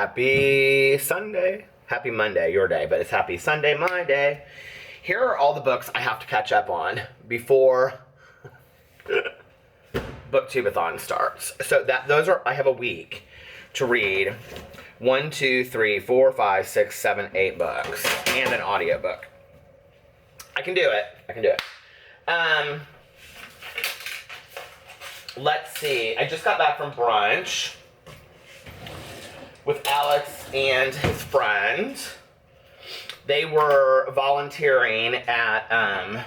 Happy Sunday. Happy Monday, your day, but it's happy Sunday, my day. Here are all the books I have to catch up on before Booktubeathon starts. So I have a week to read 1, 2, 3, 4, 5, 6, 7, 8 books and an audiobook. I can do it. Let's see. I just got back from brunch with Alex and his friend. They were volunteering at, I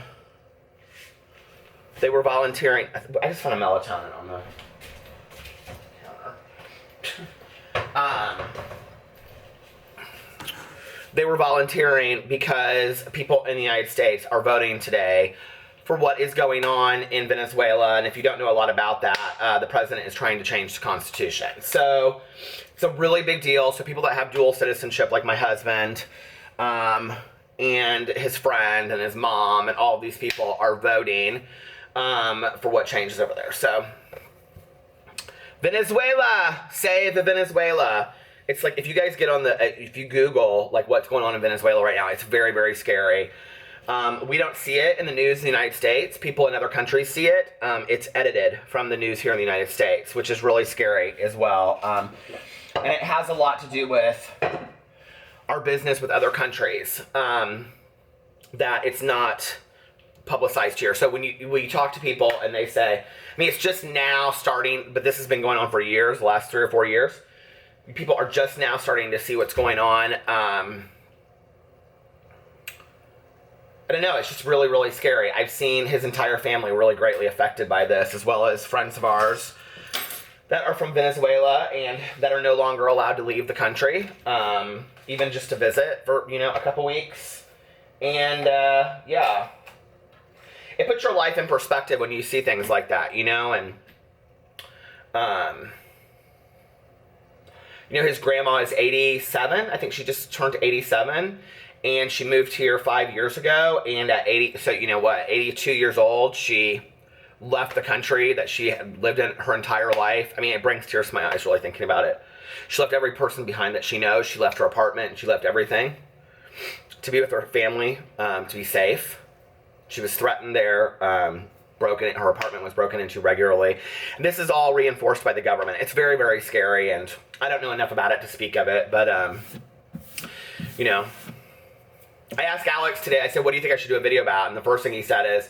just found a melatonin on the counter. They were volunteering because people in the United States are voting today for what is going on in Venezuela. And if you don't know a lot about that, the president is trying to change the constitution. So it's a really big deal. So people that have dual citizenship, like my husband, and his friend and his mom and all of these people are voting for what changes over there. So Venezuela, save Venezuela. It's like, if you guys get on if you Google like what's going on in Venezuela right now, it's very, very scary. We don't see it in the news in the United States. People in other countries see it. It's edited from the news here in the United States, which is really scary as well. And it has a lot to do with our business with other countries, that it's not publicized here. So when we talk to people and they say, I mean, it's just now starting, but this has been going on for years, the last 3 or 4 years. People are just now starting to see what's going on. I don't know, it's just really, really scary. I've seen his entire family really greatly affected by this, as well as friends of ours that are from Venezuela and that are no longer allowed to leave the country, even just to visit for, a couple weeks. And, yeah. It puts your life in perspective when you see things like that, and, his grandma is 87. I think she just turned 87. And she moved here 5 years ago, and at 82 years old, she left the country that she had lived in her entire life. I mean, it brings tears to my eyes really thinking about it. She left every person behind that she knows. She left her apartment, and she left everything to be with her family, to be safe. She was threatened there, her apartment was broken into regularly. And this is all reinforced by the government. It's very, very scary, and I don't know enough about it to speak of it, but, I asked Alex today, I said, what do you think I should do a video about? And the first thing he said is,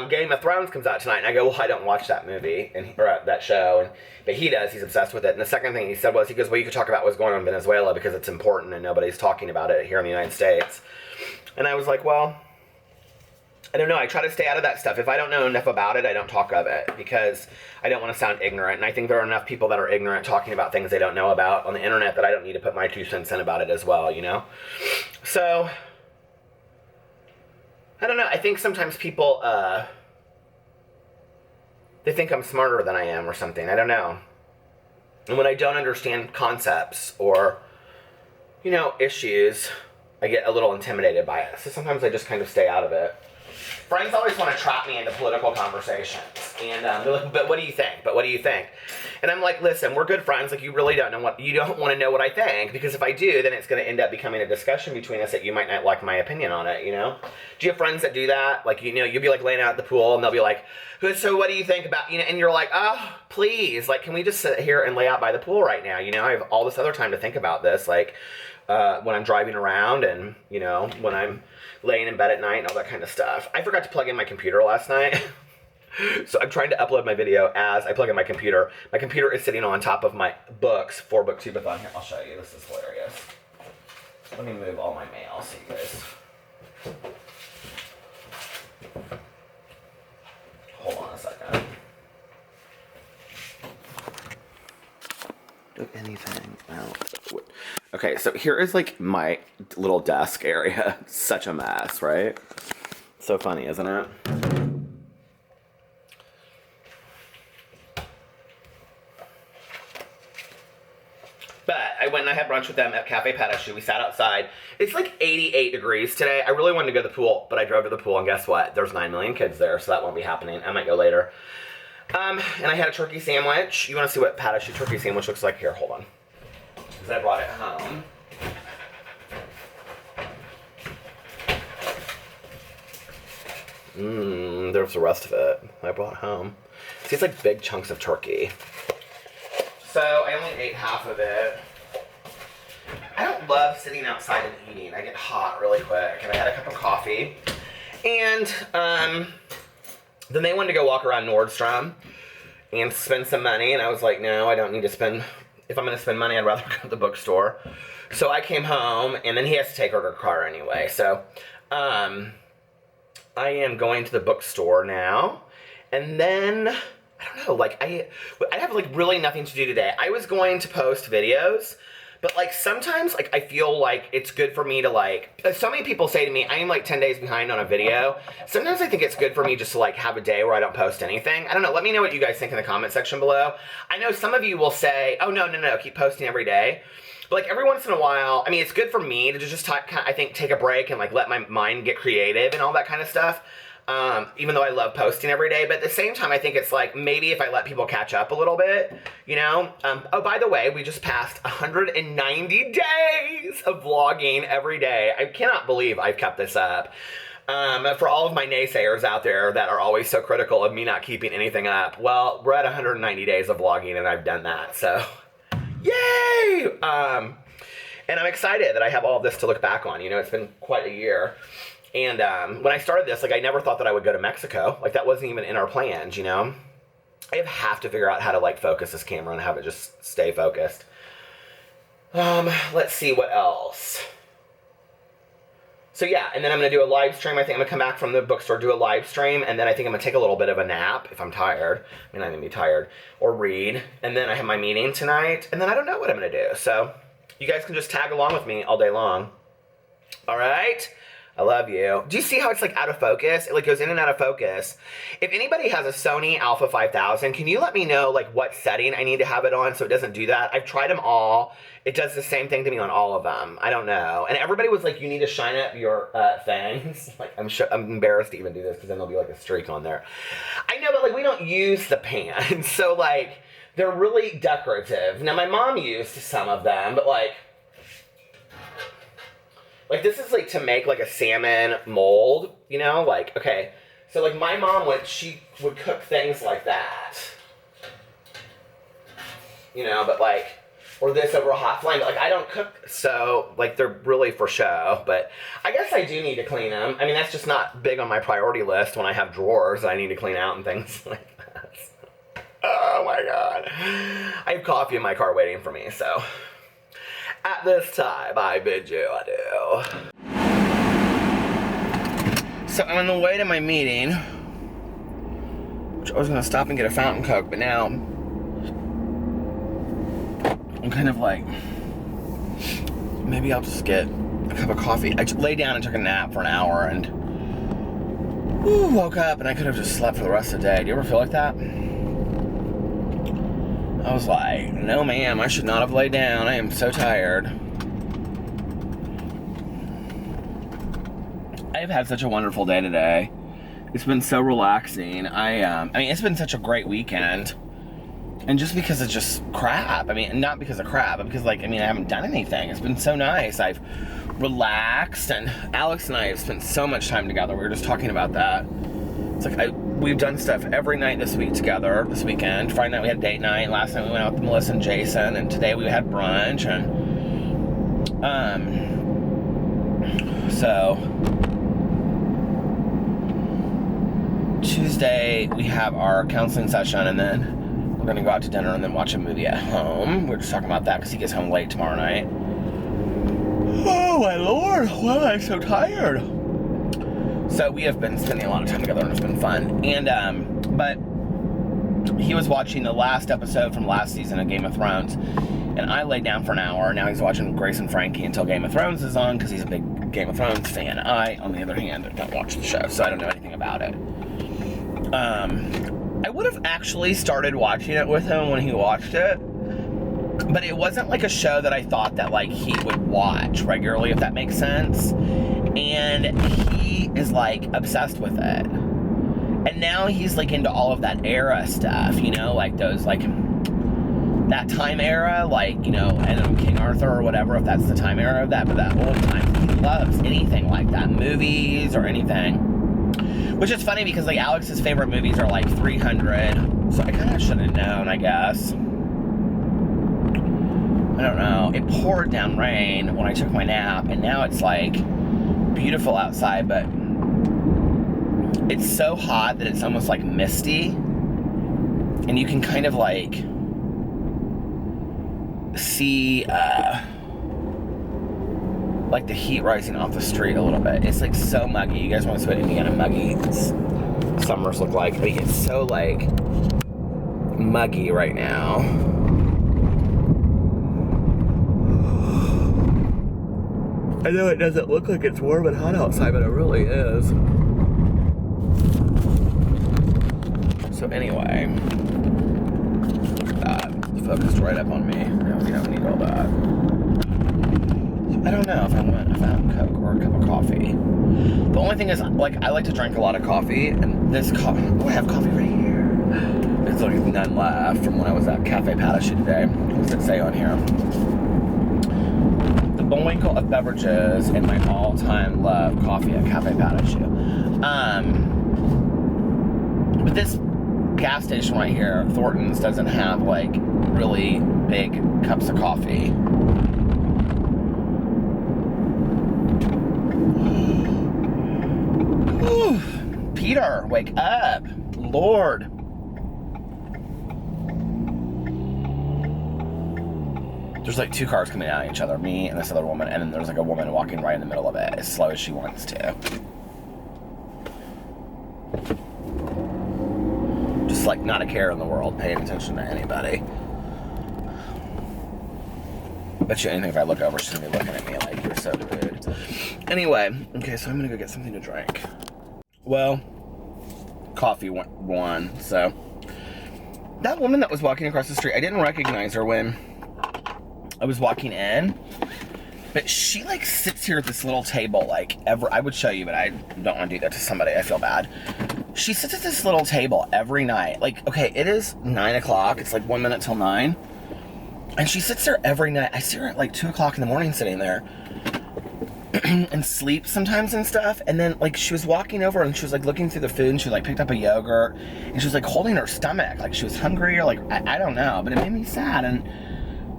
Game of Thrones comes out tonight. And I go, well, I don't watch that movie, or that show. But he does, he's obsessed with it. And the second thing he said was, well, you could talk about what's going on in Venezuela because it's important and nobody's talking about it here in the United States. And I was like, well, I don't know. I try to stay out of that stuff. If I don't know enough about it, I don't talk of it because I don't want to sound ignorant. And I think there are enough people that are ignorant talking about things they don't know about on the internet that I don't need to put my 2 cents in about it as well, So I don't know. I think sometimes people, they think I'm smarter than I am or something. I don't know. And when I don't understand concepts or, issues, I get a little intimidated by it. So sometimes I just kind of stay out of it. Friends always want to trap me into political conversations. And they're like, but what do you think? But what do you think? And I'm like, listen, we're good friends. Like, you really don't want to know what I think. Because if I do, then it's going to end up becoming a discussion between us that you might not like my opinion on it, Do you have friends that do that? Like, you'll be like laying out at the pool and they'll be like, so what do you think about, and you're like, oh, please. Like, can we just sit here and lay out by the pool right now? I have all this other time to think about this. Like, when I'm driving around and, when I'm laying in bed at night and all that kind of stuff. I forgot to plug in my computer last night. So I'm trying to upload my video as I plug in my computer. My computer is sitting on top of my books for Booktubeathon. Here, I'll show you. This is hilarious. Let me move all my mail so you guys. Hold on a second. Do anything else? Okay, so here is like my little desk area. Such a mess, right? So funny, isn't it? But I went and I had brunch with them at Cafe Patashu. We sat outside. It's like 88 degrees today. I really wanted to go to the pool, but I drove to the pool, and guess what? There's 9 million kids there, so that won't be happening. I might go later. And I had a turkey sandwich. You want to see what Patashu turkey sandwich looks like? Here, hold on. because I brought it home. There's the rest of it I brought home. See, it's like big chunks of turkey. So I only ate half of it. I don't love sitting outside and eating. I get hot really quick. And I had a cup of coffee. And then they wanted to go walk around Nordstrom and spend some money. And I was like, no, I don't need to spend. If I'm going to spend money, I'd rather go to the bookstore. So I came home, and then he has to take her to her car anyway. So I am going to the bookstore now. And then, I don't know, like, I have, like, really nothing to do today. I was going to post videos, but, like, sometimes, like, I feel like it's good for me to, like, so many people say to me, I am, like, 10 days behind on a video. Sometimes I think it's good for me just to, like, have a day where I don't post anything. I don't know. Let me know what you guys think in the comment section below. I know some of you will say, oh, no, keep posting every day. But, like, every once in a while, I mean, it's good for me to just, I think, take a break and, like, let my mind get creative and all that kind of stuff. Even though I love posting every day, but at the same time, I think it's like, maybe if I let people catch up a little bit, you know? Oh, by the way, we just passed 190 days of vlogging every day. I cannot believe I've kept this up. For all of my naysayers out there that are always so critical of me not keeping anything up, well, we're at 190 days of vlogging and I've done that, so yay! And I'm excited that I have all of this to look back on. You know, it's been quite a year. And when I started this, like, I never thought that I would go to Mexico. Like, that wasn't even in our plans, you know? I have to figure out how to, like, focus this camera and have it just stay focused. Let's see what else. So, yeah, and then I'm going to do a live stream. I think I'm going to come back from the bookstore, do a live stream, and then I think I'm going to take a little bit of a nap if I'm tired. I mean, I'm going to be tired. Or read. And then I have my meeting tonight, and then I don't know what I'm going to do. So, you guys can just tag along with me all day long. All right? I love you. Do you see how it's like out of focus? It like goes in and out of focus. If anybody has a Sony Alpha 5000, can you let me know like what setting I need to have it on so it doesn't do that? I've tried them all. It does the same thing to me on all of them. I don't know. And everybody was like, you need to shine up your things. Like I'm embarrassed to even do this because then there'll be like a streak on there. I know, but like we don't use the pans. So like they're really decorative. Now my mom used some of them, but like this is, like, to make, like, a salmon mold, you know? Like, okay. So, like, my mom she would cook things like that. You know, but, like, or this over a hot flame. But, like, I don't cook, so, like, they're really for show. But I guess I do need to clean them. I mean, that's just not big on my priority list when I have drawers that I need to clean out and things like that. Oh, my God. I have coffee in my car waiting for me, so... At this time, I bid you adieu. So I'm on the way to my meeting, which I was going to stop and get a fountain Coke, but now I'm kind of like, maybe I'll just get a cup of coffee. I just laid down and took a nap for an hour and woke up and I could have just slept for the rest of the day. Do you ever feel like that? I was like, no ma'am, I should not have laid down. I am so tired. I have had such a wonderful day today. It's been so relaxing. I mean, it's been such a great weekend. And just because it's just crap. I mean, not because of crap, but because, like, I mean, I haven't done anything. It's been so nice. I've relaxed, and Alex and I have spent so much time together. We were just talking about that. It's like, we've done stuff every night this week together, this weekend. Friday night we had date night, last night we went out with Melissa and Jason, and today we had brunch, and, so, Tuesday we have our counseling session, and then we're gonna go out to dinner and then watch a movie at home. We're just talking about that because he gets home late tomorrow night. Oh my Lord, why am I so tired? So we have been spending a lot of time together and it's been fun. And, but he was watching the last episode from last season of Game of Thrones. And I laid down for an hour. Now he's watching Grace and Frankie until Game of Thrones is on because he's a big Game of Thrones fan. I, on the other hand, don't watch the show, so I don't know anything about it. I would have actually started watching it with him when he watched it. But it wasn't like a show that I thought that like he would watch regularly, if that makes sense. And he is like obsessed with it. And now he's like into all of that era stuff, you know, like those like that time era, like, you know, and King Arthur or whatever, if that's the time era of that, but that old time, he loves anything like that, movies or anything. Which is funny because, like, Alex's favorite movies are like 300, so I kind of should have known, I guess. I don't know. It poured down rain when I took my nap, and now it's like beautiful outside, but it's so hot that it's almost like misty, and you can kind of like see like the heat rising off the street a little bit. It's like so muggy. You guys want to see what Indiana muggy summers look like? I mean, it's so like muggy right now. I know it doesn't look like it's warm and hot outside, but it really is. So anyway, that focused right up on me. We don't need all that. I don't know if I want a Coke or a cup of coffee. The only thing is, like, I like to drink a lot of coffee, and this coffee, I have coffee right here. There's like none left from when I was at Cafe Patache today. What does it say on here? Bullwinkle of beverages and my all-time love, coffee at Cafe Patache. But this gas station right here, Thornton's, doesn't have like really big cups of coffee. Peter, wake up, Lord. There's like 2 cars coming at each other, me and this other woman, and then there's like a woman walking right in the middle of it as slow as she wants to. Just like not a care in the world, paying attention to anybody. Bet you anything if I look over, she's gonna be looking at me like, you're so rude. Anyway, okay, so I'm gonna go get something to drink. Well, coffee won, so. That woman that was walking across the street, I didn't recognize her when I was walking in, but she like sits here at this little table, like I would show you, but I don't want to do that to somebody. I feel bad. She sits at this little table every night. Like, okay, it is 9 o'clock. It's like 1 minute till 9. And she sits there every night. I see her at like 2 o'clock in the morning sitting there and sleeps sometimes and stuff. And then like she was walking over and she was like looking through the food and she like picked up a yogurt and she was like holding her stomach. Like she was hungry or like, I don't know, but it made me sad. And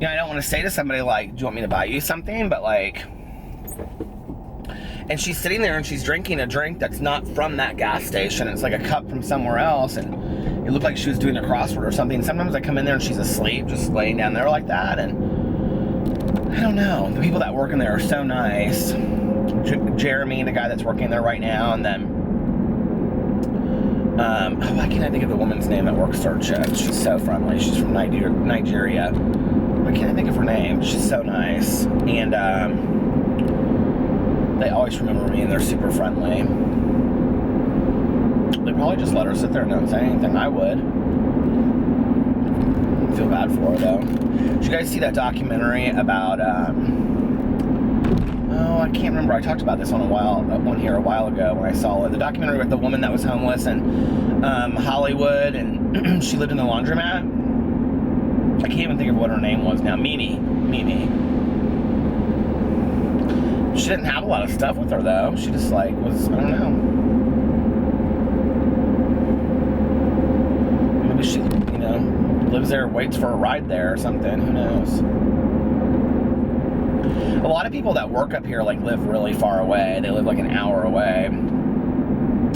you know, I don't want to say to somebody like, do you want me to buy you something? But like, and she's sitting there and she's drinking a drink that's not from that gas station. It's like a cup from somewhere else. And it looked like she was doing a crossword or something. Sometimes I come in there and she's asleep, just laying down there like that. And I don't know. The people that work in there are so nice. Jeremy, the guy that's working there right now. And then, why can't I think of the woman's name at Bookstore? She's so friendly. She's from Nigeria. I can't think of her name. She's so nice. And they always remember me and they're super friendly. They probably just let her sit there and don't say anything. I would. I feel bad for her though. Did you guys see that documentary about oh, I can't remember. I talked about this on here a while ago when I saw it. The documentary with the woman that was homeless in Hollywood and she lived in the laundromat. I can't even think of what her name was now. Mimi. She didn't have a lot of stuff with her though. She just like was, I don't know. Maybe she, you know, lives there, waits for a ride there or something. Who knows? A lot of people that work up here like live really far away. They live like an hour away,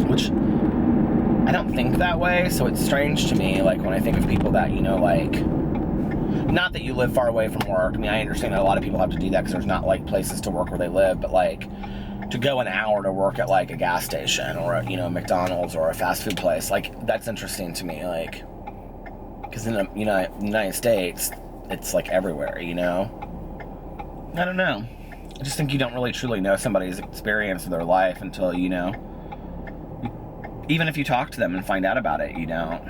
which I don't think that way. So it's strange to me, like when I think of people that, you know, like, not that you live far away from work. I mean, I understand that a lot of people have to do that because there's not like places to work where they live, but like to go an hour to work at like a gas station or a, you know, McDonald's or a fast food place, like that's interesting to me, like, because in the United States, it's like everywhere, you know? I don't know. I just think you don't really truly know somebody's experience of their life until, you know, even if you talk to them and find out about it, you don't.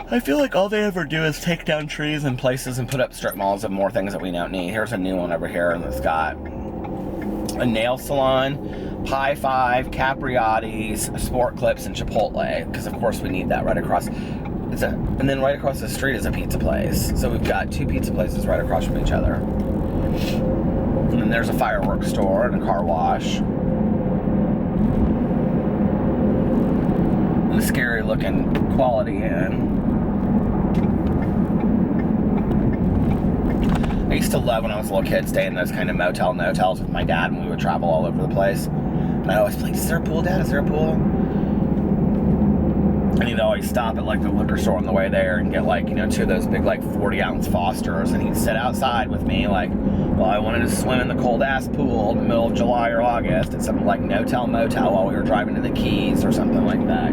I feel like all they ever do is take down trees and places and put up strip malls of more things that we don't need. Here's a new one over here, and it's got a nail salon, Pi 5, Capriati's, Sport Clips, and Chipotle, because of course we need that right across. And then right across the street is a pizza place. So we've got 2 pizza places right across from each other. And then there's a fireworks store and a car wash. And a scary looking Quality Inn. I used to love when I was a little kid staying in those kind of motels with my dad when we would travel all over the place. And I always be like, is there a pool, Dad? Is there a pool? And he'd always stop at like the liquor store on the way there and get like, 2 of those big like 40-ounce Fosters, and he'd sit outside with me like, well, I wanted to swim in the cold ass pool in the middle of July or August at some like motel while we were driving to the Keys or something like that,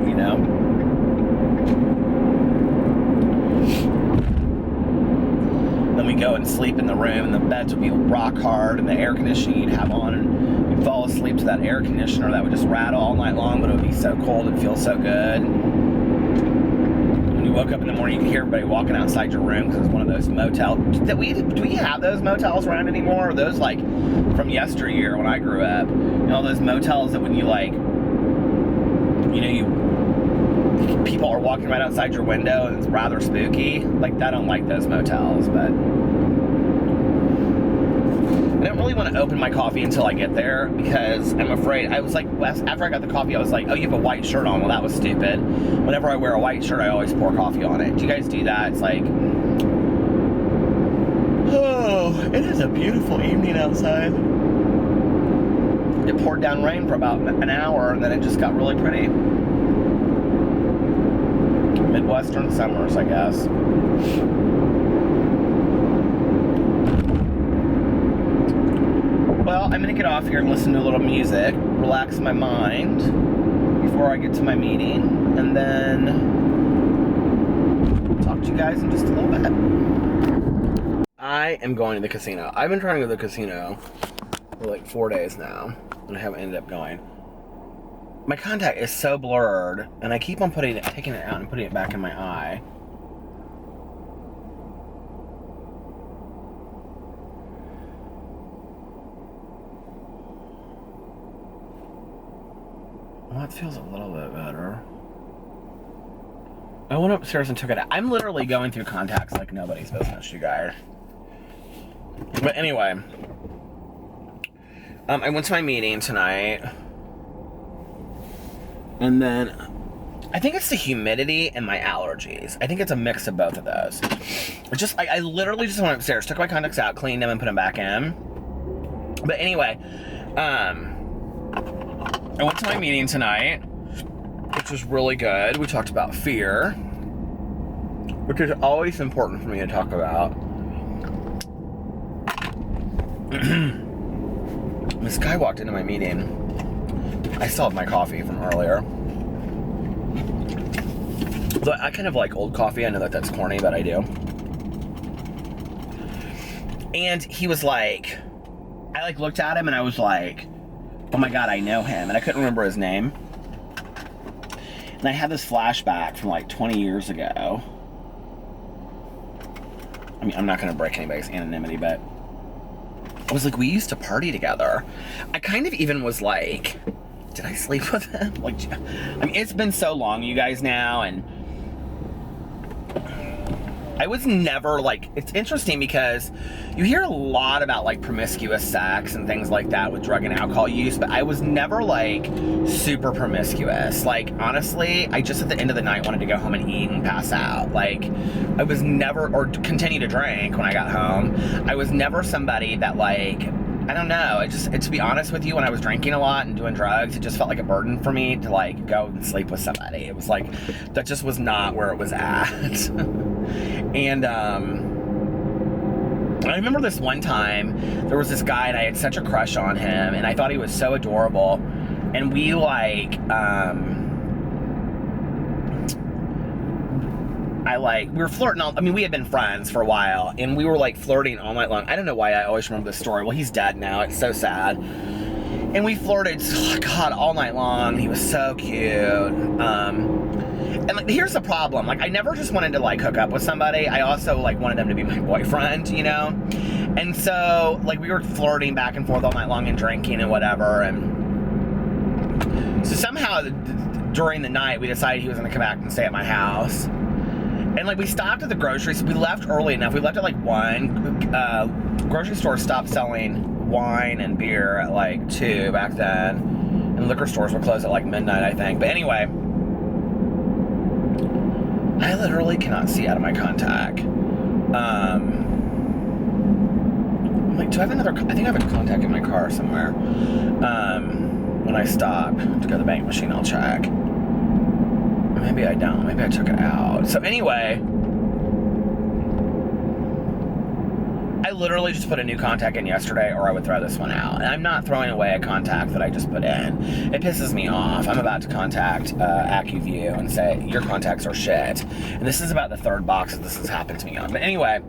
Then we go and sleep in the room, and the beds would be rock hard, and the air conditioning you'd have on, and you'd fall asleep to that air conditioner that would just rattle all night long, but it would be so cold, it'd feel so good. When you woke up in the morning, you could hear everybody walking outside your room because it was one of those motels. Do we have those motels around anymore? Or those like from yesteryear when I grew up? All those motels that when you like, people are walking right outside your window and it's rather spooky. Like, I don't like those motels, but I don't really want to open my coffee until I get there because I'm afraid. I was like, after I got the coffee, I was like, oh, you have a white shirt on. Well, that was stupid. Whenever I wear a white shirt, I always pour coffee on it. Do you guys do that? It's like, oh, it is a beautiful evening outside. It poured down rain for about an hour, and then it just got really pretty. Midwestern summers, I guess. Well, I'm gonna get off here and listen to a little music, relax my mind before I get to my meeting, and then talk to you guys in just a little bit. I am going to the casino. I've been trying to go to the casino for like 4 days now, and I haven't ended up going. My contact is so blurred, and I keep on taking it out and putting it back in my eye. Well, that feels a little bit better. I went upstairs and took it out. I'm literally going through contacts like nobody's business, you guys. But anyway, I went to my meeting tonight. And then, I think it's the humidity and my allergies. I think it's a mix of both of those. I literally just went upstairs, took my contacts out, cleaned them, and put them back in. But anyway, I went to my meeting tonight, which was really good. We talked about fear, which is always important for me to talk about. This guy walked into my meeting. I still have my coffee from earlier. But I kind of like old coffee. I know that that's corny, but I do. And he was like, I looked at him and I was like, oh my God, I know him. And I couldn't remember his name. And I had this flashback from like 20 years ago. I mean, I'm not going to break anybody's anonymity, but I was like, we used to party together. I kind of even was like, did I sleep with him? Like, I mean, it's been so long, you guys, now, and I was never, like, it's interesting because you hear a lot about, like, promiscuous sex and things like that with drug and alcohol use, but I was never, like, super promiscuous. Like, honestly, I just at the end of the night wanted to go home and eat and pass out. Like, I was never, or continue to drink when I got home. I was never somebody that, like, I don't know, to be honest with you, when I was drinking a lot and doing drugs, it just felt like a burden for me to, like, go and sleep with somebody. It was like, that just was not where it was at. And, I remember this one time, there was this guy and I had such a crush on him, and I thought he was so adorable, and we, like, we were flirting I mean, we had been friends for a while, and we were, like, flirting all night long. I don't know why I always remember this story. Well, he's dead now. It's so sad. And we flirted, God, all night long. He was so cute. And, like, here's the problem. Like, I never just wanted to, like, hook up with somebody. I also, like, wanted them to be my boyfriend, you know? And so, like, we were flirting back and forth all night long and drinking and whatever. And so somehow during the night, we decided he was going to come back and stay at my house. And, like, we stopped at the grocery store. We left early enough. We left at, like, 1. Grocery stores stopped selling wine and beer at, like, 2 back then. And liquor stores were closed at, like, midnight, I think. But anyway, I literally cannot see out of my contact. I'm like, do I have another? I think I have a contact in my car somewhere. When I stop to go to the bank machine, I'll check. Maybe I don't. Maybe I took it out. So anyway, I literally just put a new contact in yesterday, or I would throw this one out. And I'm not throwing away a contact that I just put in. It pisses me off. I'm about to contact AccuView and say, your contacts are shit. And this is about the 3rd box that this has happened to me on. But anyway,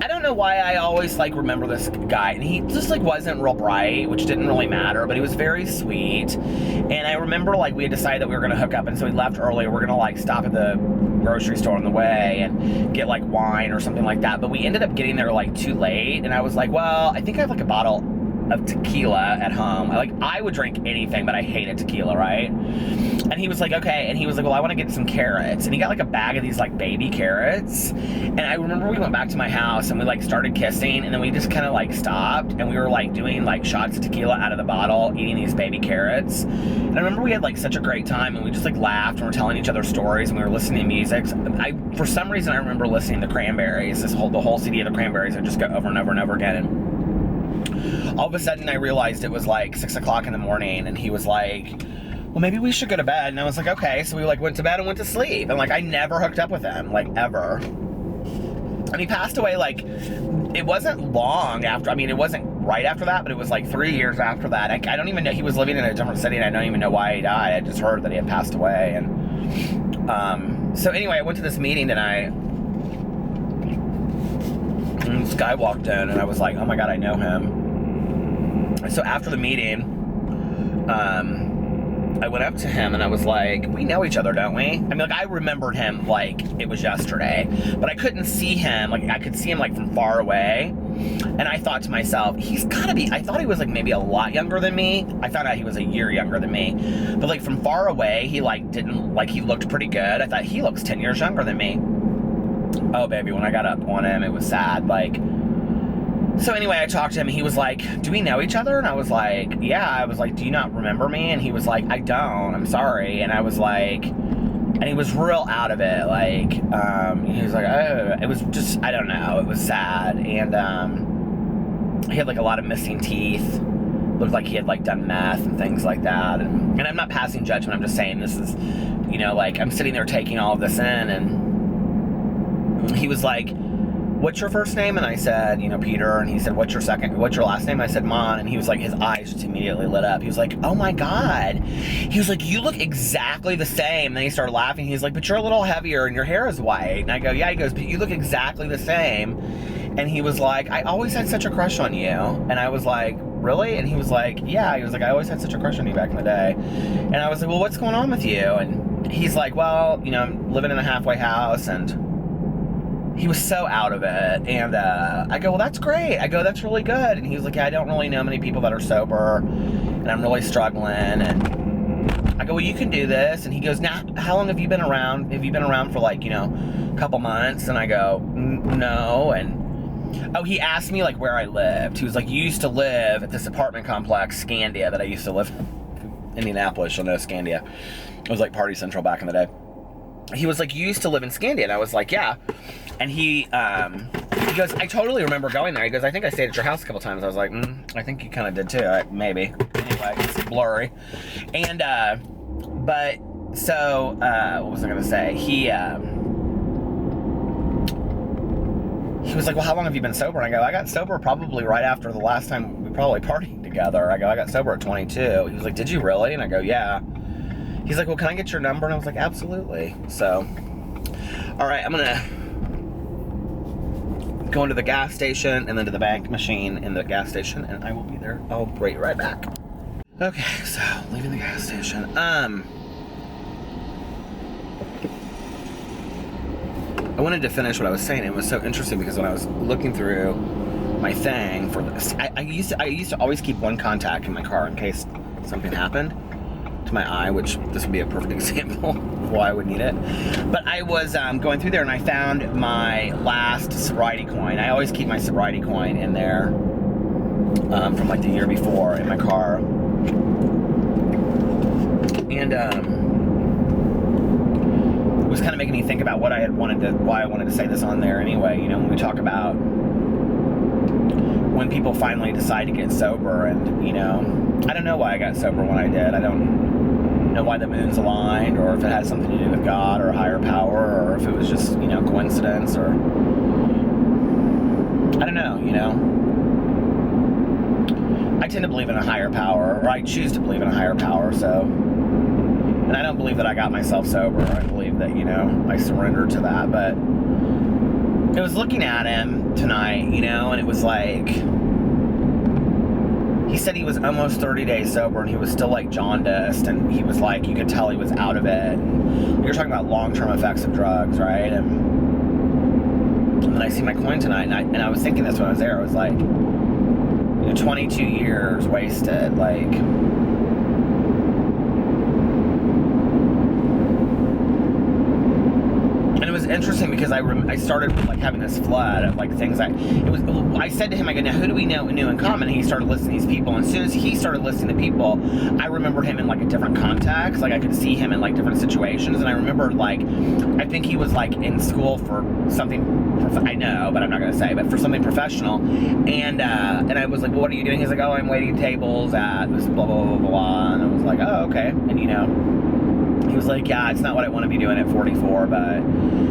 I don't know why I always, like, remember this guy. And he just, like, wasn't real bright, which didn't really matter. But he was very sweet. And I remember, like, we had decided that we were going to hook up. And so we left early. We're going to, like, stop at the grocery store on the way and get, like, wine or something like that. But we ended up getting there, like, too late. And I was like, well, I think I have, like, a bottle of tequila at home. I would drink anything, but I hated tequila, right? And he was like, okay. And he was like, well, I want to get some carrots. And he got, like, a bag of these, like, baby carrots. And I remember we went back to my house and we, like, started kissing. And then we just kind of, like, stopped. And we were, like, doing, like, shots of tequila out of the bottle, eating these baby carrots. And I remember we had, like, such a great time. And we just, like, laughed and were telling each other stories. And we were listening to music. For some reason, I remember listening to Cranberries. The whole CD of the Cranberries. I just go over and over and over again. And all of a sudden, I realized it was, like, 6 o'clock in the morning. And he was like, well, maybe we should go to bed. And I was like, okay. So we, like, went to bed and went to sleep. And, like, I never hooked up with him, like, ever. And he passed away, like, it wasn't long after. I mean, it wasn't right after that, but it was, like, 3 years after that. I don't even know. He was living in a different city, and I don't even know why he died. I just heard that he had passed away. And so anyway, I went to this meeting tonight. And this guy walked in, and I was like, oh, my God, I know him. So after the meeting, I went up to him and I was like, we know each other, don't we? I mean, like, I remembered him like it was yesterday, but I couldn't see him. Like, I could see him, like, from far away. And I thought to myself, he's gotta be, I thought he was, like, maybe a lot younger than me. I found out he was a year younger than me. But, like, from far away, he, like, didn't, like, he looked pretty good. I thought, he looks 10 years younger than me. Oh, baby, when I got up on him, it was sad. Like, so anyway, I talked to him, and he was like, do we know each other? And I was like, yeah. I was like, do you not remember me? And he was like, I don't, I'm sorry. And I was like, and he was real out of it. Like, he was like, oh, it was just, I don't know, it was sad. And he had, like, a lot of missing teeth. Looked like he had, like, done meth and things like that. And I'm not passing judgment, I'm just saying this is, you know, like, I'm sitting there taking all of this in, and he was like, what's your first name? And I said, you know, Peter. And he said, what's your last name? I said, Monn. And he was like, his eyes just immediately lit up. He was like, oh my God. He was like, you look exactly the same. And then he started laughing. He's like, but you're a little heavier and your hair is white. And I go, yeah. He goes, but you look exactly the same. And he was like, I always had such a crush on you. And I was like, really? And he was like, yeah. He was like, I always had such a crush on you back in the day. And I was like, well, what's going on with you? And he's like, well, you know, I'm living in a halfway house. And he was so out of it. And I go, well, that's great. I go, that's really good. And he was like, yeah, I don't really know many people that are sober, and I'm really struggling. And I go, well, you can do this. And he goes, now, how long have you been around? Have you been around for, like, you know, a couple months? And I go, no. And oh, he asked me, like, where I lived. He was like, you used to live at this apartment complex, Scandia, that I used to live in Indianapolis. You'll know Scandia. It was like Party Central back in the day. He was like, you used to live in Scandia. And I was like, yeah. And he goes, I totally remember going there. He goes, I think I stayed at your house a couple times. I was like, I think you kind of did too. Maybe. Anyway, it's blurry. And, but, so, what was I going to say? He was like, well, how long have you been sober? And I go, I got sober probably right after the last time we probably partied together. I go, I got sober at 22. He was like, did you really? And I go, yeah. He's like, well, can I get your number? And I was like, absolutely. So, all right, I'm going to go into the gas station and then to the bank machine in the gas station, and I will be there. I'll be right back. Okay, so leaving the gas station. I wanted to finish what I was saying. It was so interesting because when I was looking through my thing for this, I used to always keep one contact in my car in case something happened to my eye, which this would be a perfect example of why I would need it. But I was going through there and I found my last sobriety coin. I always keep my sobriety coin in there from like the year before in my car. And it was kind of making me think about why I wanted to say this on there anyway. You know, when we talk about when people finally decide to get sober, and you know, I don't know why I got sober when I did. I don't know why the moons aligned, or if it had something to do with God or a higher power, or if it was just, you know, coincidence, or I don't know, you know. I tend to believe in a higher power, or I choose to believe in a higher power, so. And I don't believe that I got myself sober. I believe that, you know, I surrendered to that. But I was looking at him tonight, you know, and it was like, he said he was almost 30 days sober and he was still like jaundiced, and he was like, you could tell he was out of it. And you're talking about long-term effects of drugs, right? And then I see my coin tonight, and I was thinking this when I was there. I was like, you know, 22 years wasted, like. Interesting because I started with like having this flood of like things I said to him, I go, now who do we know in common? And he started listing these people, and as soon as he started listing the people, I remembered him in like a different context. Like I could see him in like different situations, and I remember like, I think he was like in school for something, I know, but I'm not gonna say, but for something professional, and I was like, well, what are you doing? He's like, oh, I'm waiting tables at this blah blah blah blah, and I was like, oh, okay. And you know, he was like, yeah, it's not what I want to be doing at 44, but.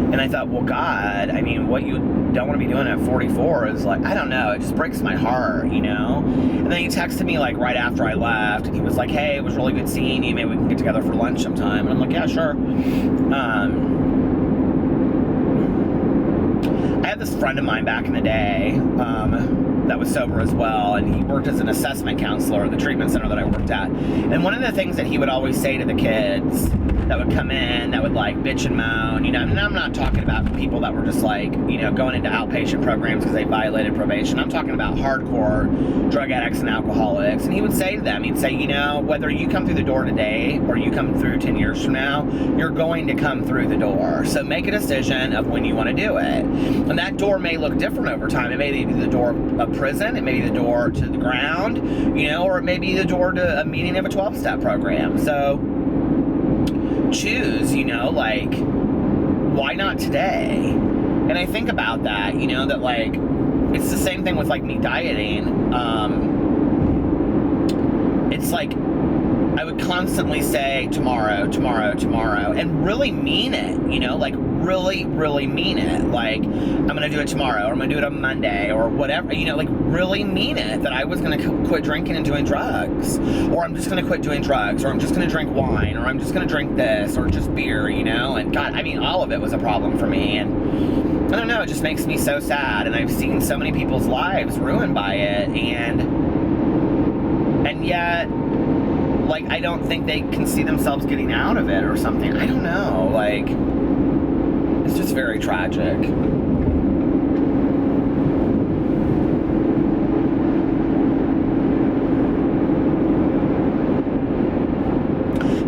And I thought, well, God, I mean, what you don't want to be doing at 44 is like, I don't know, it just breaks my heart, you know? And then he texted me like right after I left, and he was like, hey, it was really good seeing you, maybe we can get together for lunch sometime. And I'm like, yeah, sure. I had this friend of mine back in the day that was sober as well, and he worked as an assessment counselor at the treatment center that I worked at. And one of the things that he would always say to the kids that would come in that would like bitch and moan, you know, and I'm not talking about people that were just like, you know, going into outpatient programs because they violated probation. I'm talking about hardcore drug addicts and alcoholics. And he would say to them, he'd say, you know, whether you come through the door today or you come through 10 years from now, you're going to come through the door. So make a decision of when you want to do it. And that door may look different over time. It may be the door of prison, it may be the door to the ground, you know, or it may be the door to a meeting of a 12-step program. So choose, you know, like, why not today? And I think about that, you know, that like, it's the same thing with like me dieting. It's like, I would constantly say tomorrow, tomorrow, tomorrow, and really mean it, you know, like really, really mean it. Like, I'm going to do it tomorrow, or I'm going to do it on Monday, or whatever, you know, like really mean it, that I was going to quit drinking and doing drugs, or I'm just going to quit doing drugs, or I'm just going to drink wine, or I'm just going to drink this, or just beer, you know. And God, I mean, all of it was a problem for me, and I don't know, it just makes me so sad. And I've seen so many people's lives ruined by it, and yet, like, I don't think they can see themselves getting out of it or something. I don't know. Like, it's just very tragic.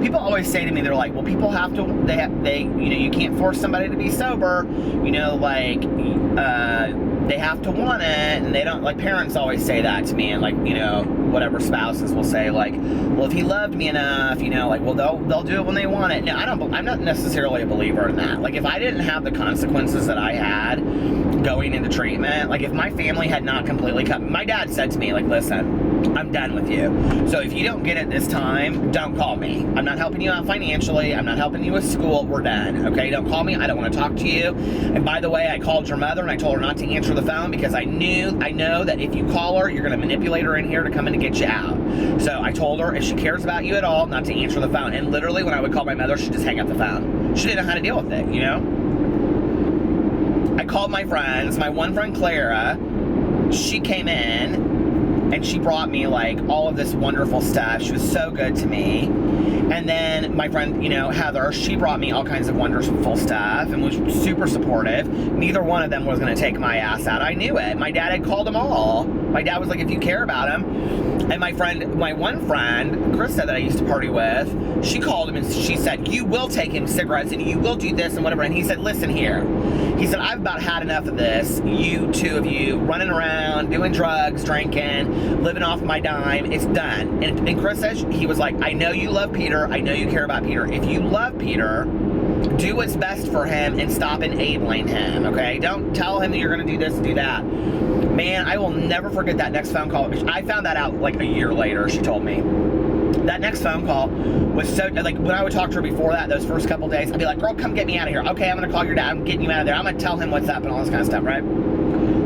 People always say to me, they're like, well, people have to, they, you know, you can't force somebody to be sober, you know, like, they have to want it, and they don't, like, parents always say that to me, and like, you know, whatever spouses will say, like, well, if he loved me enough, you know, like, well, they'll do it when they want it. No, I'm not necessarily a believer in that. Like, if I didn't have the consequences that I had going into treatment, like, if my family had not completely cut, my dad said to me, like, listen, I'm done with you. So if you don't get it this time, don't call me. I'm not helping you out financially. I'm not helping you with school. We're done. Okay? Don't call me. I don't want to talk to you. And by the way, I called your mother and I told her not to answer the phone because I know that if you call her, you're going to manipulate her in here to come in to get you out. So I told her if she cares about you at all, not to answer the phone. And literally when I would call my mother, she'd just hang up the phone. She didn't know how to deal with it, you know? I called my friends. My one friend, Clara, she came in and she brought me like all of this wonderful stuff. She was so good to me. And then my friend, Heather, she brought me all kinds of wonderful stuff and was super supportive. Neither one of them was going to take my ass out. I knew it. My dad had called them all. My dad was like, if you care about him. And my one friend, Krista, that I used to party with, she called him and she said, you will take him cigarettes and you will do this and whatever. And he said, listen here. He said, I've about had enough of this. You two of you running around, doing drugs, drinking, living off my dime. It's done. And Chris says, he was like, I know you love Peter. I know you care about Peter. If you love Peter, do what's best for him and stop enabling him, okay? Don't tell him that you're going to do this and do that. Man, I will never forget that next phone call. I found that out like a year later, she told me. That next phone call was so, like, when I would talk to her before that, those first couple days, I'd be like, girl, come get me out of here. Okay, I'm going to call your dad. I'm getting you out of there. I'm going to tell him what's up and all this kind of stuff, right?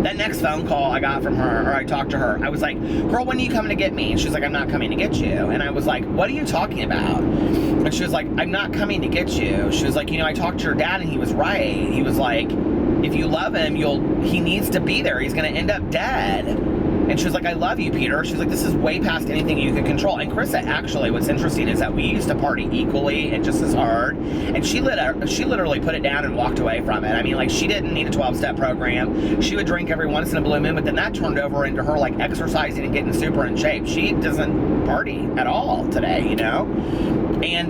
That next phone call I got from her, or I talked to her, I was like, girl, when are you coming to get me? And she's like, I'm not coming to get you. And I was like, what are you talking about? And she was like, I'm not coming to get you. She was like, I talked to your dad and he was right. He was like, if you love him, he needs to be there. He's going to end up dead. And she was like, I love you, Peter. She's like, this is way past anything you could control. And Krista, actually, what's interesting is that we used to party equally and just as hard. And she literally put it down and walked away from it. I mean, like, she didn't need a 12-step program. She would drink every once in a blue moon, but then that turned over into her, like, exercising and getting super in shape. She doesn't party at all today, And,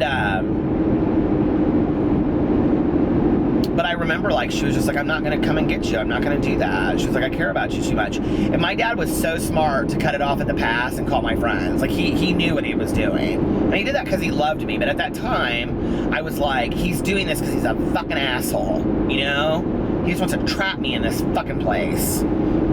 but I remember, like, she was just like, I'm not going to come and get you. I'm not going to do that. She was like, I care about you too much. And my dad was so smart to cut it off at the pass and call my friends. Like, he knew what he was doing. And he did that because he loved me. But at that time, I was like, he's doing this because he's a fucking asshole, He just wants to trap me in this fucking place.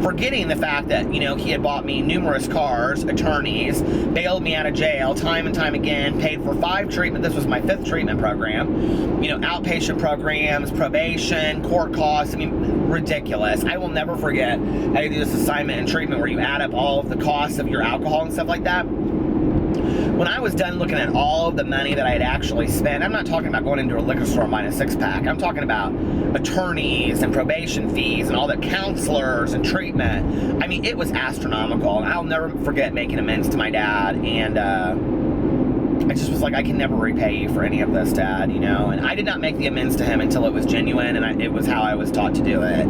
Forgetting the fact that, he had bought me numerous cars, attorneys, bailed me out of jail time and time again, paid for 5 treatment. This was my 5th treatment program. Outpatient programs, probation, court costs. I mean, ridiculous. I will never forget, I did this assignment in treatment where you add up all of the costs of your alcohol and stuff like that. When I was done looking at all of the money that I had actually spent, I'm not talking about going into a liquor store and buying a 6-pack. I'm talking about attorneys and probation fees and all the counselors and treatment. I mean, it was astronomical. And I'll never forget making amends to my dad. And I just was like, I can never repay you for any of this, Dad, And I did not make the amends to him until it was genuine, and it was how I was taught to do it.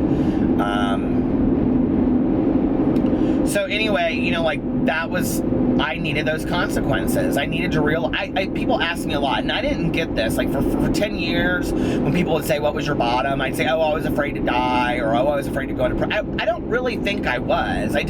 So anyway, that was, I needed those consequences. I needed to people ask me a lot, and I didn't get this. Like, for 10 years, when people would say, what was your bottom? I'd say, oh, I was afraid to die, or oh, I was afraid to go into I don't really think I was. I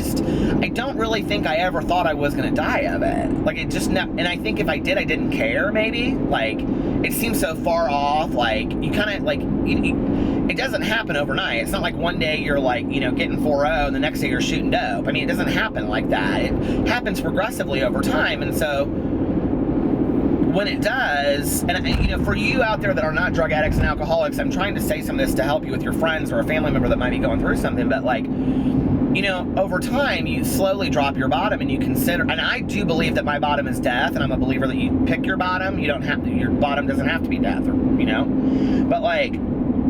don't really think I ever thought I was going to die of it. Like, it just, and I think if I did, I didn't care, maybe. Like, it seems so far off. Like, you kind of, like, it doesn't happen overnight. It's not like one day you're like, getting 4-0 and the next day you're shooting dope. I mean, it doesn't happen like that. It happens progressively over time. And so when it does, and for you out there that are not drug addicts and alcoholics, I'm trying to say some of this to help you with your friends or a family member that might be going through something, but like, over time, you slowly drop your bottom and you consider, and I do believe that my bottom is death, and I'm a believer that you pick your bottom. You don't have to, your bottom doesn't have to be death, but like,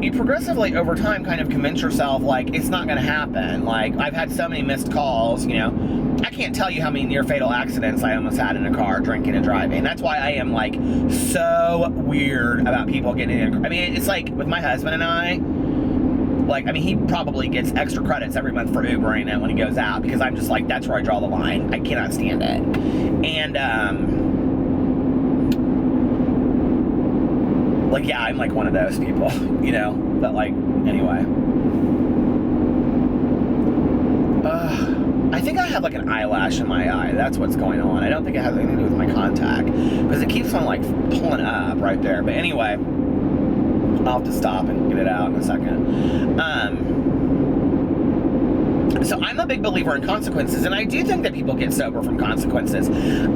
you progressively over time kind of convince yourself, like, it's not going to happen. Like, I've had so many missed calls, I can't tell you how many near fatal accidents I almost had in a car drinking and driving. That's why I am, like, so weird about people getting in. I mean, it's like with my husband and I, like, I mean, he probably gets extra credits every month for Ubering it when he goes out, because I'm just like, that's where I draw the line. I cannot stand it. And, like, yeah, I'm like one of those people, but like, anyway. I think I have like an eyelash in my eye. That's what's going on. I don't think it has anything to do with my contact, because it keeps on like pulling up right there. But anyway, I'll have to stop and get it out in a second. So I'm a big believer in consequences, and I do think that people get sober from consequences.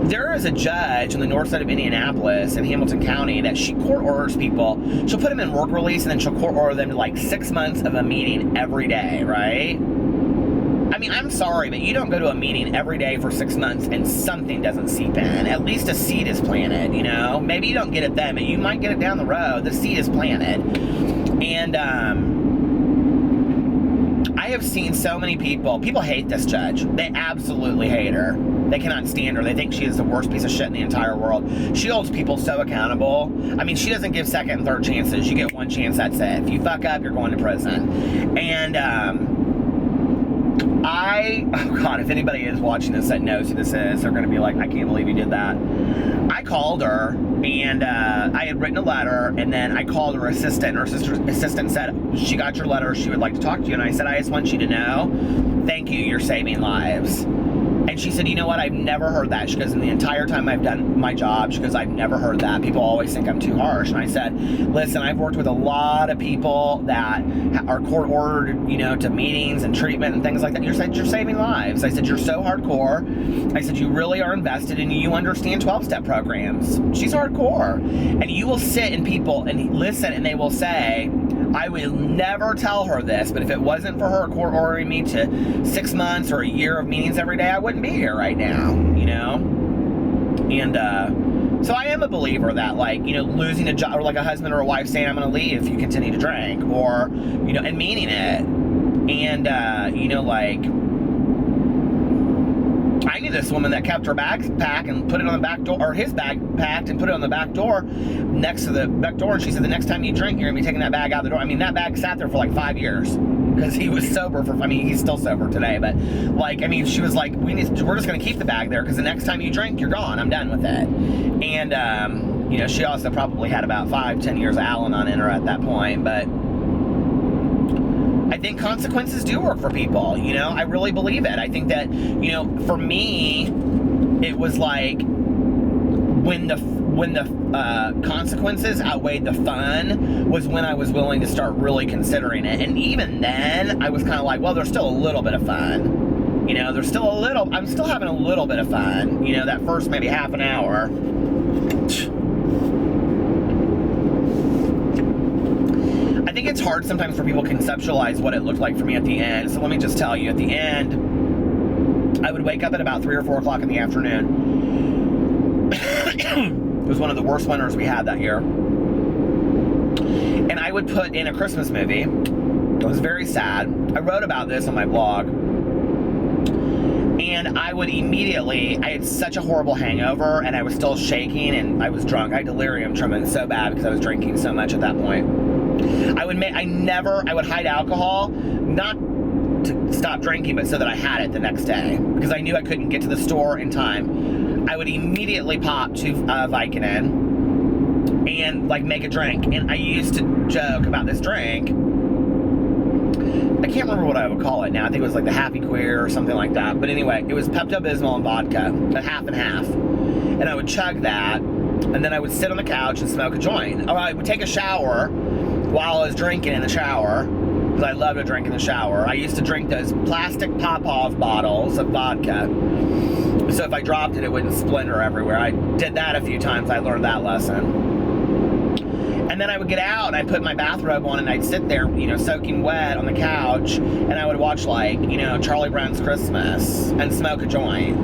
There is a judge on the north side of Indianapolis in Hamilton County that she court orders people. She'll put them in work release, and then she'll court order them to like 6 months of a meeting every day, right? I mean, I'm sorry, but you don't go to a meeting every day for 6 months and something doesn't seep in. At least a seed is planted, Maybe you don't get it then, but you might get it down the road. The seed is planted. And, I have seen so many people hate this judge. They absolutely hate her. They cannot stand her. They think she is the worst piece of shit in the entire world. She holds people so accountable. I mean, she doesn't give second and third chances. You get one chance, that's it. If you fuck up, you're going to prison. And, oh God, if anybody is watching this that knows who this is, they're going to be like, I can't believe you did that. I called her, and I had written a letter, and then I called her assistant. Her assistant said, she got your letter, she would like to talk to you. And I said, I just want you to know, thank you, you're saving lives. And she said, you know what, I've never heard that. She goes, in the entire time I've done my job, she goes, I've never heard that. People always think I'm too harsh. And I said, listen, I've worked with a lot of people that are court ordered, you know, to meetings and treatment and things like that. You said, you're saving lives. I said, you're so hardcore. I said, you really are invested and you understand 12-step programs. She's hardcore. And you will sit and people and listen and they will say, I will never tell her this, but if it wasn't for her court ordering me to 6 months or a year of meetings every day, I wouldn't be here right now, you know? And so I am a believer that, like, you know, losing a job, or like a husband or a wife saying, I'm going to leave if you continue to drink, or, you know, and meaning it. And, you know, like, I knew this woman that kept her bags packed and put it on the back door, or his bag packed and put it on the back door, next to the back door, and she said, the next time you drink, you're going to be taking that bag out the door. I mean, that bag sat there for like 5 years, because he was sober for, I mean, he's still sober today, but, like, I mean, she was like, we're just going to keep the bag there, because the next time you drink, you're gone, I'm done with it. And, you know, she also probably had about 5-10 years of Al-Anon in her at that point, but I think consequences do work for people, you know? I really believe it. I think that, you know, for me, it was like when the consequences outweighed the fun was when I was willing to start really considering it. And even then, I was kind of like, well, there's still a little bit of fun. You know, I'm still having a little bit of fun, you know, that first maybe half an hour. I think it's hard sometimes for people to conceptualize what it looked like for me at the end. So let me just tell you, at the end, I would wake up at about 3 or 4 o'clock in the afternoon. It was one of the worst winters we had that year. And I would put in a Christmas movie. It was very sad. I wrote about this on my blog. And I would immediately, I had such a horrible hangover, and I was still shaking, and I was drunk. I had delirium tremens so bad because I was drinking so much at that point. I would hide alcohol, not to stop drinking, but so that I had it the next day, because I knew I couldn't get to the store in time. I would immediately pop 2 Vicodin and, like, make a drink. And I used to joke about this drink. I can't remember what I would call it now. I think it was like the Happy Queer or something like that. But anyway, it was Pepto-Bismol and vodka, a half and half. And I would chug that, and then I would sit on the couch and smoke a joint. Or I would take a shower while I was drinking in the shower, because I love to drink in the shower. I used to drink those plastic Popov bottles of vodka, so if I dropped it, it wouldn't splinter everywhere. I did that a few times. I learned that lesson. And then I would get out, and I'd put my bathrobe on, and I'd sit there, you know, soaking wet on the couch, and I would watch, like, you know, Charlie Brown's Christmas and smoke a joint.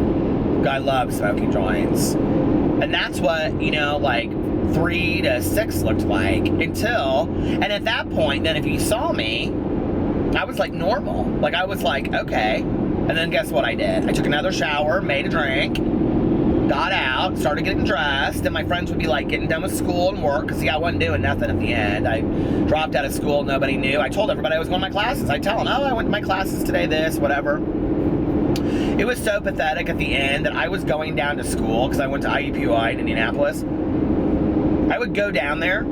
I love smoking joints. And that's what, you know, like, 3 to 6 looked like until, and at that point, then if you saw me, I was like normal. Like, I was like, okay. And then guess what I did? I took another shower, made a drink, got out, started getting dressed, and my friends would be like getting done with school and work, because, see, I wasn't doing nothing at the end. I dropped out of school, nobody knew. I told everybody I was going to my classes. I'd tell them, oh, I went to my classes today, this, whatever. It was so pathetic at the end that I was going down to school, because I went to IUPUI in Indianapolis. I would go down there.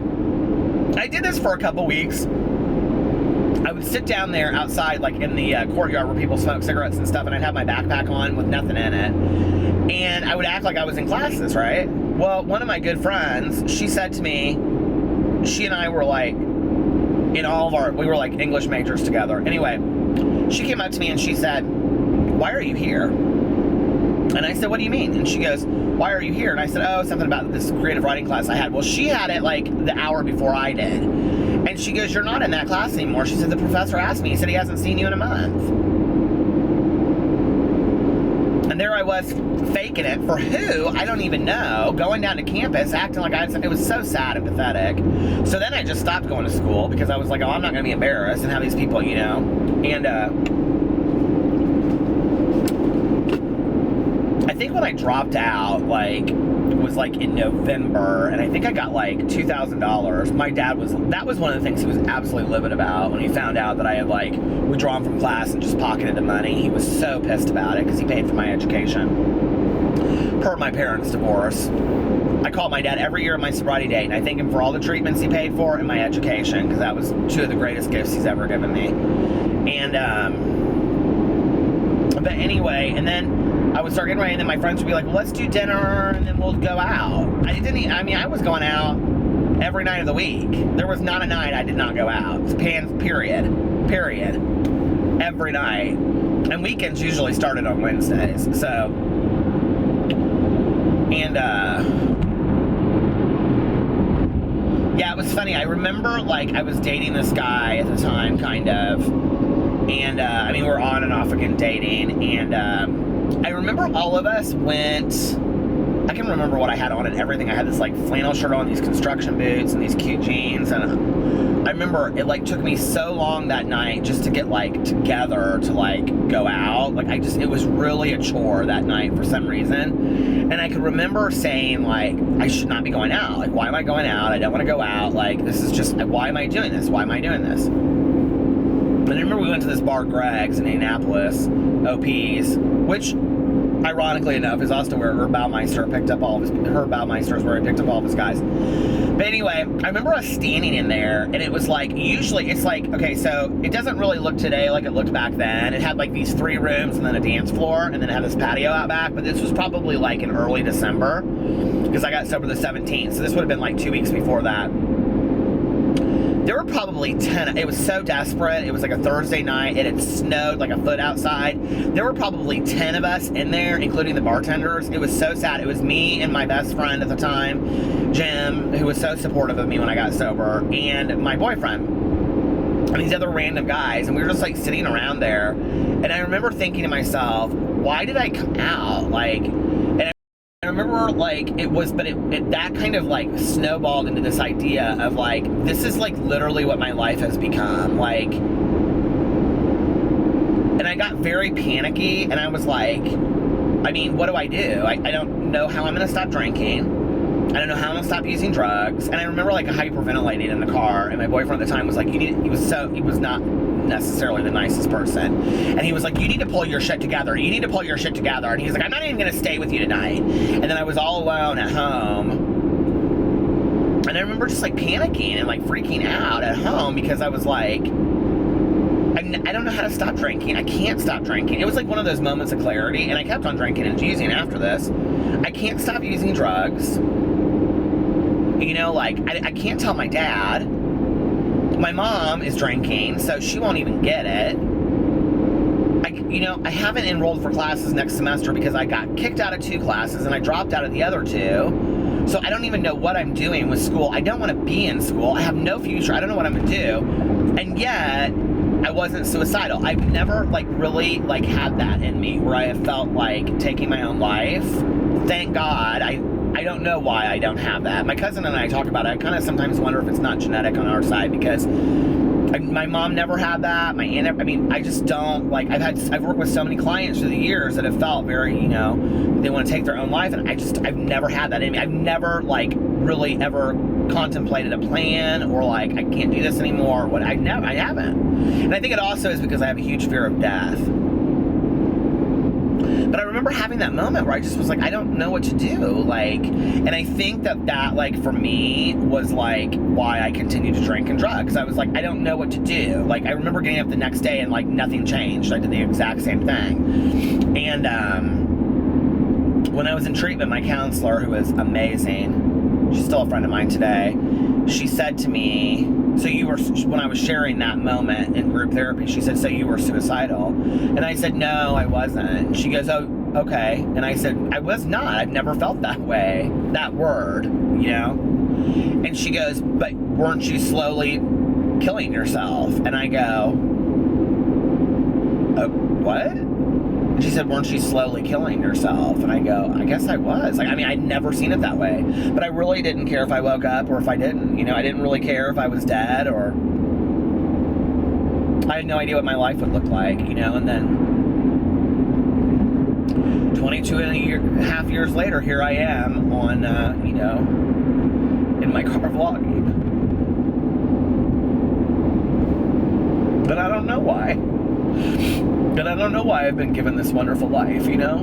I did this for a couple weeks. I would sit down there outside, like in the courtyard where people smoke cigarettes and stuff, and I'd have my backpack on with nothing in it. And I would act like I was in classes, right? Well, one of my good friends, she said to me, she and I were like, we were like English majors together. Anyway, she came up to me and she said, why are you here? And I said, what do you mean? And she goes, why are you here? And I said, oh, something about this creative writing class I had. Well, she had it like the hour before I did. And she goes, you're not in that class anymore. She said, the professor asked me. He said he hasn't seen you in a month. And And there I was faking it for who? I don't even know. Going down to campus, acting like it was so sad and pathetic. So then I just stopped going to school because I was like, oh, I'm not going to be embarrassed and have these people, you know. And I think when I dropped out, like, it was like in November, and I think I got like $2,000. My dad that was one of the things he was absolutely livid about when he found out that I had like withdrawn from class and just pocketed the money. He was so pissed about it because he paid for my education per my parents' divorce. I called my dad every year on my sobriety date, and I thank him for all the treatments he paid for and my education, because that was two of the greatest gifts he's ever given me. And but anyway, and then I would start getting ready, and then my friends would be like, well, let's do dinner, and then we'll go out. I was going out every night of the week. There was not a night I did not go out. Period. Every night. And weekends usually started on Wednesdays. So, and, yeah, it was funny. I remember, like, I was dating this guy at the time, kind of. And, we were on and off again dating, and, I remember all of us went, I can remember what I had on and everything. I had this like flannel shirt on, these construction boots, and these cute jeans. And I remember it like took me so long that night just to get like together to like go out. Like it was really a chore that night for some reason. And I could remember saying like, I should not be going out. Like, why am I going out? I don't want to go out. Like, this is just, why am I doing this? Why am I doing this? And I remember we went to this bar, Greg's, in Indianapolis, OP's, which, ironically enough, is also where Herb Baumeister picked up all of his, Herb Baumeister is where he picked up all of his guys. But anyway, I remember us standing in there, and it was like, usually, it's like, okay, so it doesn't really look today like it looked back then. It had like these 3 rooms and then a dance floor, and then it had this patio out back, but this was probably like in early December, because I got sober the 17th, so this would have been like 2 weeks before that. There were probably 10, it was so desperate, it was like a Thursday night, it had snowed like a foot outside. There were probably 10 of us in there, including the bartenders. It was so sad. It was me and my best friend at the time, Jim, who was so supportive of me when I got sober, and my boyfriend, and these other random guys, and we were just like sitting around there, and I remember thinking to myself, why did I come out? Like, and I remember, like, that kind of, like, snowballed into this idea of, like, this is, like, literally what my life has become, like, and I got very panicky, and I was like, what do I do? I don't know how I'm going to stop drinking. I don't know how I'm going to stop using drugs. And I remember, like, hyperventilating in the car, and my boyfriend at the time was like, he was not necessarily the nicest person. And he was like, you need to pull your shit together. You need to pull your shit together. And he's like, I'm not even going to stay with you tonight. And then I was all alone at home. And I remember just, like, panicking and, like, freaking out at home because I was like, I don't know how to stop drinking. I can't stop drinking. It was like one of those moments of clarity, and I kept on drinking and using after this. I can't stop using drugs. You know, like, I can't tell my dad. My mom is drinking, so she won't even get it. I haven't enrolled for classes next semester because I got kicked out of 2 classes and I dropped out of the other 2. So I don't even know what I'm doing with school. I don't want to be in school. I have no future. I don't know what I'm going to do. And yet, I wasn't suicidal. I've never, like, really, like, had that in me where I have felt like taking my own life. Thank God. I don't know why I don't have that. My cousin and I talk about it. I kind of sometimes wonder if it's not genetic on our side because my mom never had that. My aunt, I just don't, like, I've worked with so many clients through the years that have felt very, they want to take their own life, and I've never had that in me. I've never, like, really ever contemplated a plan or, like, I can't do this anymore. I haven't. And I think it also is because I have a huge fear of death. But I remember having that moment where I just was like, I don't know what to do. Like, and I think that like, for me, was, like, why I continued to drink and drugs. I was like, I don't know what to do. Like, I remember getting up the next day and, like, nothing changed. I did the exact same thing. And when I was in treatment, my counselor, who is amazing, she's still a friend of mine today, she said to me, when I was sharing that moment in group therapy, she said, so you were suicidal? And I said, no, I wasn't. And she goes, oh, okay. And I said, I was not. I've never felt that way. That word, And she goes, but weren't you slowly killing yourself? And I go, what? And she said, weren't you slowly killing yourself? And I go, I guess I was. Like, I mean, I'd never seen it that way. But I really didn't care if I woke up or if I didn't. You know, I didn't really care if I was dead, or I had no idea what my life would look like, you know. And then 22 and a half years later, here I am on, you know, in my car vlogging. But I don't know why. And I don't know why I've been given this wonderful life, you know?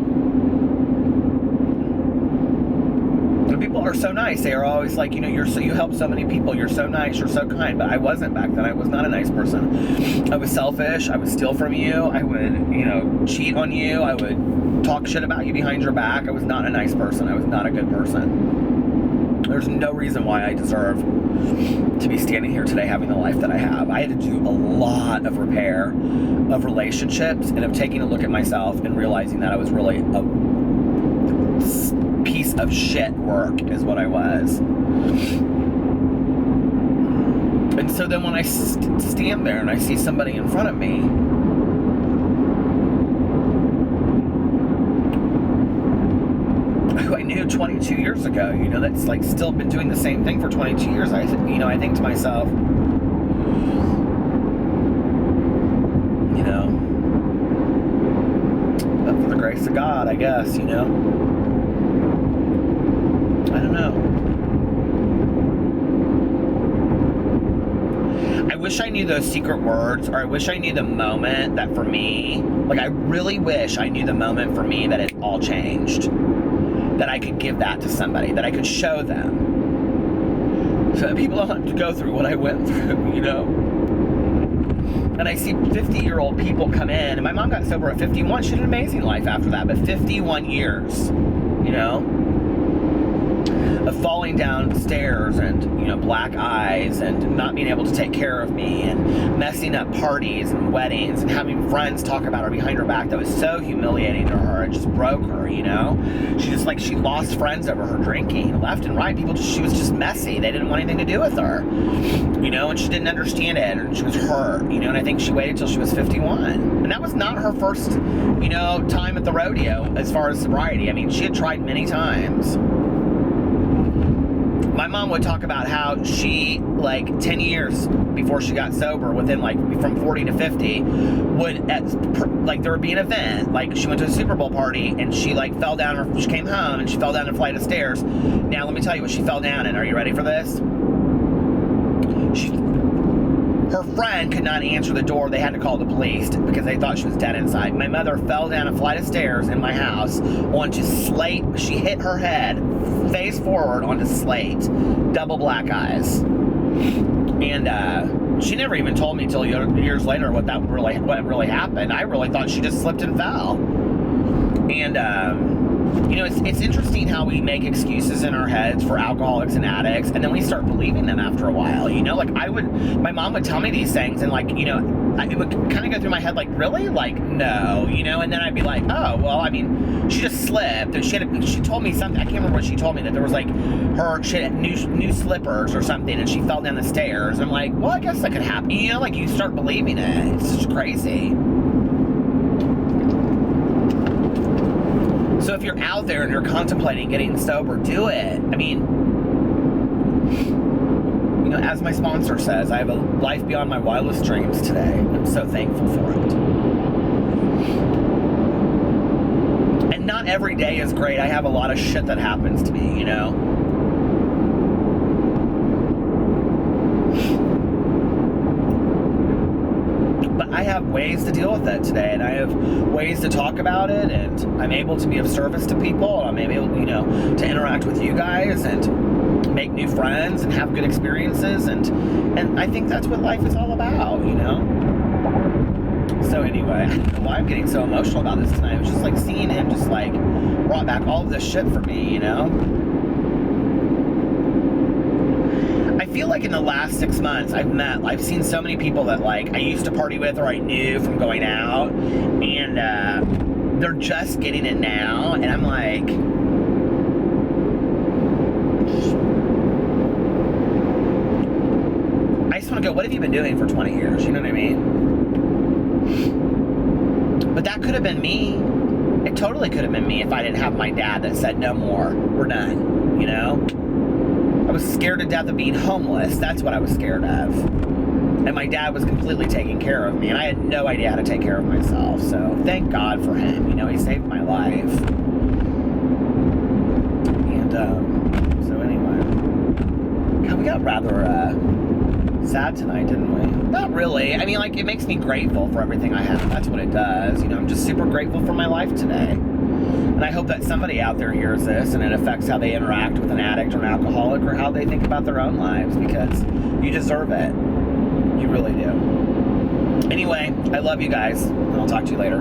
And people are so nice. They are always like, you know, you help so many people. You're so nice. You're so kind. But I wasn't back then. I was not a nice person. I was selfish. I would steal from you. I would, you know, cheat on you. I would talk shit about you behind your back. I was not a nice person. I was not a good person. There's no reason why I deserve to be standing here today having the life that I have. I had to do a lot of repair of relationships and of taking a look at myself and realizing that I was really a piece of shit work is what I was. And so then when I stand there and I see somebody in front of me who I knew 22 years ago, you know, that's like still been doing the same thing for 22 years, I think to myself, you know, but for the grace of God, I guess, you know, I don't know. I wish I knew those secret words, or I wish I knew the moment that for me, like I really wish I knew the moment for me that it all changed. That I could give that to somebody, that I could show them. So that people don't have to go through what I went through, you know? And I see 50-year-old people come in, and my mom got sober at 51. She had an amazing life after that, but 51 years, you know? Of falling down stairs and, you know, black eyes and not being able to take care of me and messing up parties and weddings and having friends talk about her behind her back that was so humiliating to her. It just broke her, you know? She lost friends over her drinking left and right. She was just messy. They didn't want anything to do with her, you know, and she didn't understand it, and she was hurt, you know, and I think she waited till she was 51. And that was not her first, you know, time at the rodeo as far as sobriety. I mean, she had tried many times. My mom would talk about how she, like, 10 years before she got sober, within, like, from 40 to 50, there would be an event. Like, she went to a Super Bowl party, and she, like, fell down, she came home, and she fell down a flight of stairs. Now, let me tell you what she fell down in. Are you ready for this? Her friend could not answer the door. They had to call the police because they thought she was dead inside. My mother fell down a flight of stairs in my house onto slate. She hit her head face forward onto slate, double black eyes. And she never even told me till years later what really happened. I really thought she just slipped and fell. And you know, it's interesting how we make excuses in our heads for alcoholics and addicts, and then we start believing them after a while, you know? Like, my mom would tell me these things, and, like, you know, it would kind of go through my head, like, really? Like, no, you know? And then I'd be like, oh, well, I mean, she just slipped, and she told me something, I can't remember what she told me, that there was, like, she had new slippers or something, and she fell down the stairs. I'm like, well, I guess that could happen, you know? Like, you start believing it. It's just crazy. So if you're out there and you're contemplating getting sober, do it. I mean, you know, as my sponsor says, I have a life beyond my wildest dreams today. I'm so thankful for it. And not every day is great. I have a lot of shit that happens to me, you know? But I have ways to deal with it today, and I have ways to talk about it, and I'm able to be of service to people, and I'm able, you know, to interact with you guys and make new friends and have good experiences, and I think that's what life is all about, you know? So anyway, I don't know why I'm getting so emotional about this tonight. It was just like seeing him just like brought back all of this shit for me, you know? I feel like in the last 6 months I've seen so many people that, like, I used to party with or I knew from going out, and they're just getting it now, and I'm like, I just want to go, what have you been doing for 20 years? You know what I mean? But that could have been me. totally could have been me if I didn't have my dad that said, no more, we're done, you know? I was scared to death of being homeless. That's what I was scared of. And my dad was completely taking care of me, and I had no idea how to take care of myself. So thank God for him. You know, he saved my life. And so anyway, God, we got rather sad tonight, didn't we? Not really. I mean, like, it makes me grateful for everything I have. That's what it does. You know, I'm just super grateful for my life today. And I hope that somebody out there hears this and it affects how they interact with an addict or an alcoholic, or how they think about their own lives, because you deserve it. You really do. Anyway, I love you guys, and I'll talk to you later.